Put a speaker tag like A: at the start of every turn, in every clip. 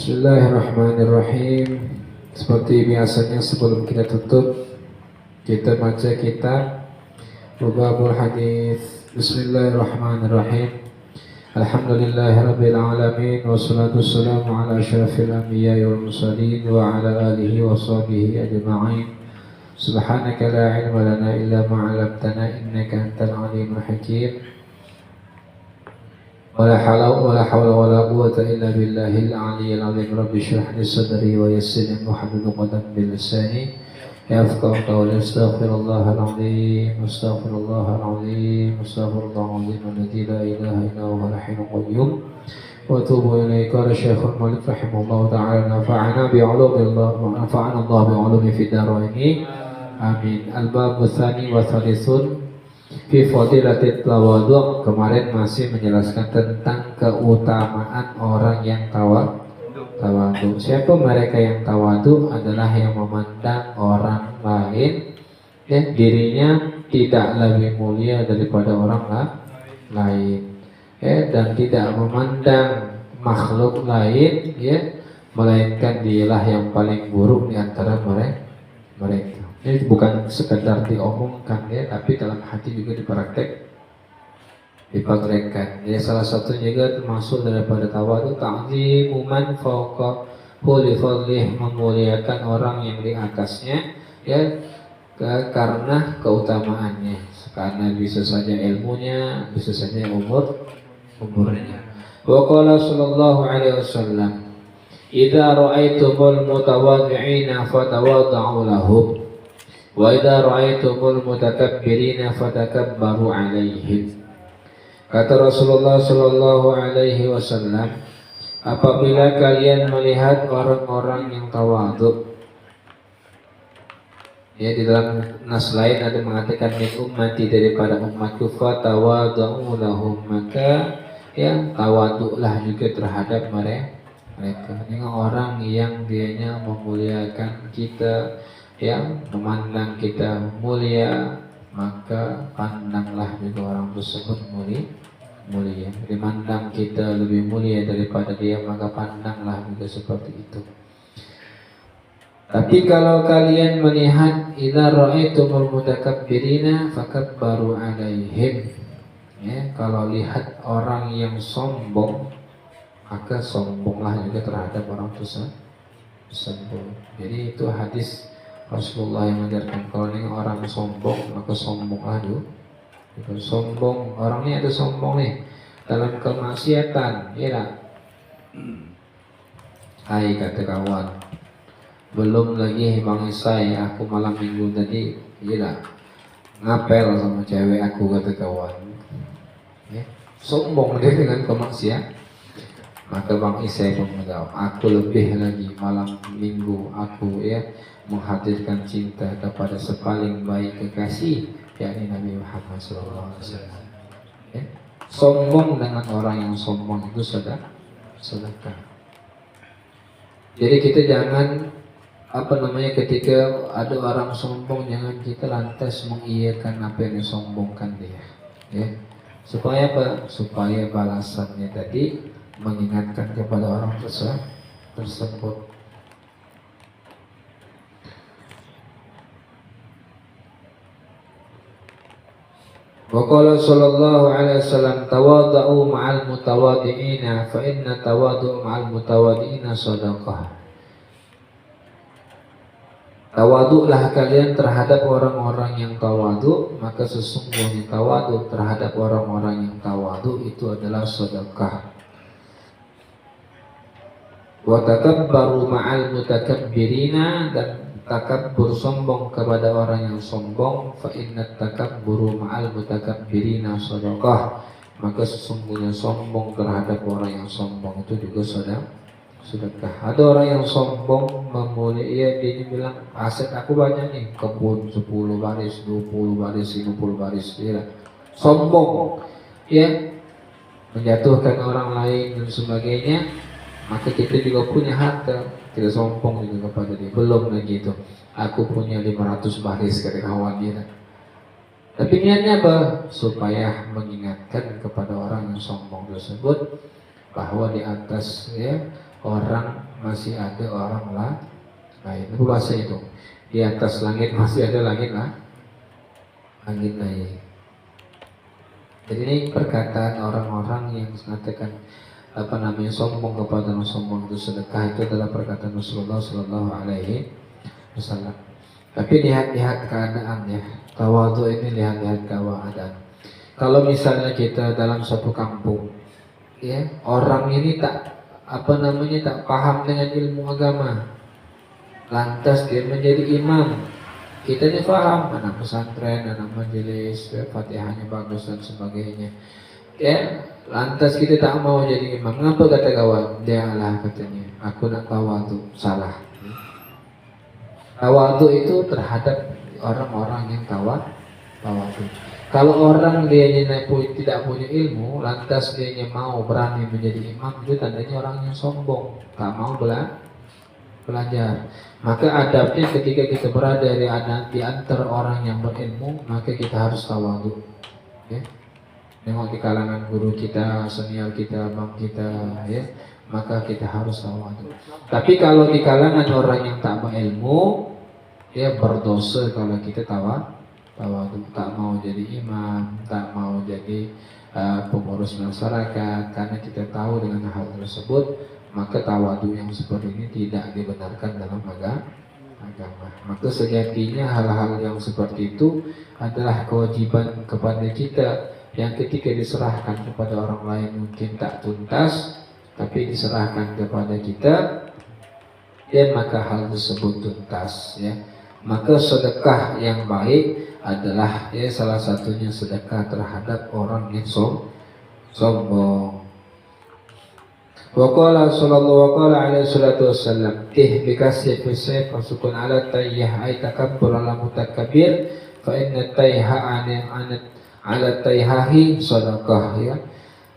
A: Bismillahirrahmanirrahim. Seperti biasanya sebelum kita tutup, kita baca kitab Rubabul Hadis. Bismillahirrahmanirrahim. Alhamdulillahirabbil alamin wassalatu wassalamu ala asyrafil anbiya'i wal mursalin wa ala alihi wa sahbihi ajma'in. Subhanaka la ilma lana illa ma 'allamtana innaka antal alimul hakim. ولا حول ولا قوة إلا بالله العلي العظيم رب اشرح لي صدري ويسر لي واحلل عقدة من لساني يفقهوا قولي استغفر الله العظيم استغفر الله العظيم استغفر الله العظيم الذي لا إله إلا هو الحي القيوم وأتوب إليه. قال الشيخ المؤلف رحمه الله تعالى نفعنا بعلوم الله ونفعنا الله بعلومه في الدارين آمين. الباب الثاني والثالثون fi fadilatit tawadhu. Kemarin masih menjelaskan tentang keutamaan orang yang tawadhu. Siapa mereka yang tawadhu? Adalah yang memandang orang lain dirinya tidak lebih mulia daripada orang lain dan tidak memandang makhluk lain melainkan dialah yang paling buruk di antara mereka. Ini bukan sekedar diomongkan tapi dalam hati juga dipraktekkan. Salah satu juga termasuk daripada tawadhu ta'zimu man fawqahu li fadlih, memuliakan orang yang di atasnya karena keutamaannya, karena bisa saja ilmunya, bisa saja umurnya. Wa qala sallallahu alaihi wasallam, "Idza ra'aitumul mutawadhi'ina fatawadha'u lahum wa idza ra'aitumul mutakabbirina fatakabbaru 'alaihim." Kata Rasulullah sallallahu alaihi wasallam, apabila kalian melihat orang-orang yang tawadhu, di dalam nas lain ada mengatakan min ummati, daripada umatku, fatawadhu lahum, maka tawadhulah juga terhadap mereka. Dengan orang yang dianya memuliakan kita, yang memandang kita mulia, maka pandanglah juga orang tersebut mulia. Dimandang kita lebih mulia daripada dia, maka pandanglah juga seperti itu. Tapi kalau kalian melihat idza ra'aitumul mutakabbirina fakabbaru 'alaihim, kalau lihat orang yang sombong, maka sombonglah juga terhadap orang tersebut. Jadi itu hadis Rasulullah yang mengajarkan, kalau ini orang sombong maka sombonglah dulu. Sombong, orang ini ada sombong nih dalam kemaksiatan, hai kata kawan, belum lagi Bang Isai, aku malam minggu tadi ngapel sama cewek aku, kata kawan. Sombong dia dengan kemaksiatan. Maka Bang Isai pun menjawab, aku lebih lagi malam minggu aku menghadirkan cinta kepada sepaling baik kekasih, yakni Nabi Muhammad SAW. Sombong dengan orang yang sombong itu sedekah. Jadi kita jangan ketika ada orang sombong, jangan kita lantas mengiyakan apa yang disombongkan dia. Supaya apa? Supaya balasannya tadi mengingatkan kepada orang tersebut. Wa qala sallallahu alaihi wasallam, tawadhu ma'al mutawadhi'ina fa inna tawadhu ma'al mutawadhi'ina shadaqah. Tawadhulah kalian terhadap orang-orang yang tawadhu, maka sesungguhnya tawadhu terhadap orang-orang yang tawadhu itu adalah sedekah. Wa takabbaru ma'al mutakabbirina, dan takabbur sombong kepada orang yang sombong, fa inna takabburu ma'al mutakabbirina shadaqah, maka sesungguhnya sombong terhadap orang yang sombong itu juga sedekah. Ada orang yang sombong dia bilang, aset aku banyak nih, kebun 10 baris, 20 baris, 50 baris, sombong, menjatuhkan orang lain dan sebagainya. Maka kita juga punya harta, tidak sombong juga kepada dia. Belum lagi itu, aku punya 500 baris, kata kawan dia. Tapi niatnya apa? Supaya mengingatkan kepada orang yang sombong tersebut bahwa di atas orang masih ada orang lain. Itu bahasa itu. Di atas langit masih ada langit lain. Jadi ini perkataan orang-orang yang mengatakan sombong kepada Allah, sombong itu sedekah, itu adalah perkataan Rasulullah Sallallahu Alaihi Wasallam. Tapi lihat-lihat keadaannya, tawadhu ini lihat-lihat keadaan. Kalau misalnya kita dalam suatu kampung, ya orang ini tak paham dengan ilmu agama, lantas dia menjadi imam. Kita ini paham, anak pesantren, anak majelis, fatihahnya bagus dan sebagainya. Ya, lantas kita tak mau jadi imam. Mengapa kata kawan? Dia lah katanya, aku nak tawadhu. Salah. Tawadhu itu terhadap orang-orang yang tawadhu. Kalau orang dia tidak punya ilmu, lantas dia mau berani menjadi imam, itu tandanya orang yang sombong, tak mau belajar. Maka adabnya ketika kita berada di antara orang yang berilmu, maka kita harus tawadhu. Ya. Tengok di kalangan guru kita, senior kita, abang kita, ya, maka kita harus tawadhu. Tapi kalau di kalangan orang yang tak berilmu, dia berdosa kalau kita tawadhu, tak mau jadi imam, tak mau jadi pengurus masyarakat, karena kita tahu dengan hal tersebut, maka tawadhu yang seperti ini tidak dibenarkan dalam agama. Maka sejatinya hal-hal yang seperti itu adalah kewajiban kepada kita, yang ketika diserahkan kepada orang lain mungkin tak tuntas, tapi diserahkan kepada kita, dan maka hal tersebut tuntas, ya. Maka sedekah yang baik adalah, ya, salah satunya sedekah terhadap orang yang sombong. Waqala sallallahu alaihi wasallam bikasri fisayf fasukun ala tayyah ay takabbur ala mutakabbir fa inna tayha ala tayhahi sadaqah, ya.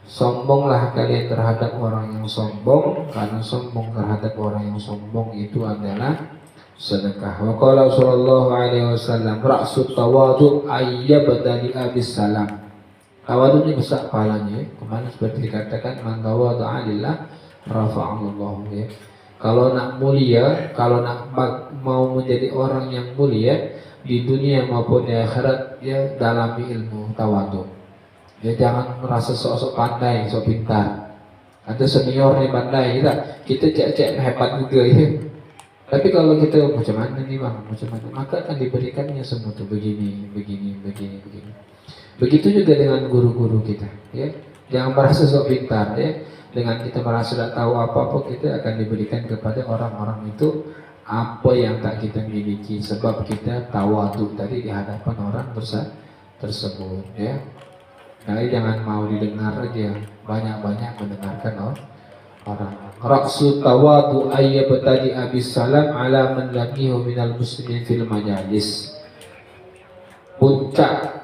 A: Sombonglah kalian terhadap orang yang sombong, karena sombong terhadap orang yang sombong itu adalah sedekah. Wa qala sallallahu alaihi wasallam ra'sut tawadhu ayyabda li abis salam. Tawadhu ini besar pahalanya. Kemarin seperti dikatakan man tawadha lillah rafa'allahu, ya. Kalau nak mulia, kalau nak mau menjadi orang yang mulia di dunia maupun di akhirat, ya, dalami ilmu tawadhu. Ya, jangan merasa sok-sok pandai, sok pintar. Ada senior nih pandai, kita cek-cek hebat juga, ya. Tapi kalau kita macam mana nih bang, macam mana, maka akan diberikannya semua tuh begini. Begitu juga dengan guru-guru kita, ya. Jangan merasa sok pintar, ya. Dengan kita merasa tidak tahu apa-apa, kita akan diberikan kepada orang-orang itu apa yang tak kita miliki, sebab kita tawadhu tadi di hadapan orang tersebut, ya. Jadi jangan mau didengar aja, banyak-banyak mendengarkan orang. Raqsu tawadhu ayyabtadi abis salam ala man laqihu minal muslimin fil majalis. Puncak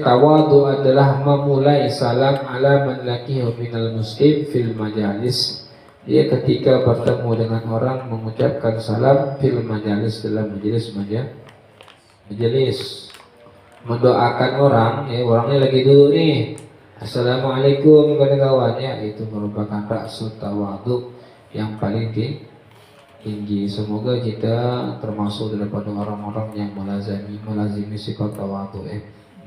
A: tawadhu adalah memulai salam ala man laqihu minal muslim fil majalis. Dia ketika bertemu dengan orang mengucapkan salam fil majalis, dalam majelis. Mendoakan orang, ya, orangnya lagi duduk nih, assalamualaikum kepada kawannya, itu merupakan ra'sut tawadhu yang paling tinggi. Semoga kita termasuk daripada orang-orang yang melazimi sifat tawadhu,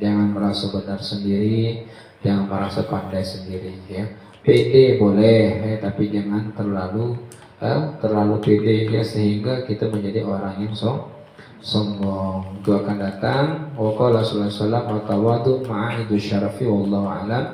A: Jangan merasa benar sendiri, jangan merasa pandai sendiri, ya. Pede boleh, tapi jangan terlalu pede, ya, sehingga kita menjadi orang yang sombong. Itu akan datang. Wa qala sallallahu alaihi wasallam wa tawadhu ma'a syarafi wallahu a'lam.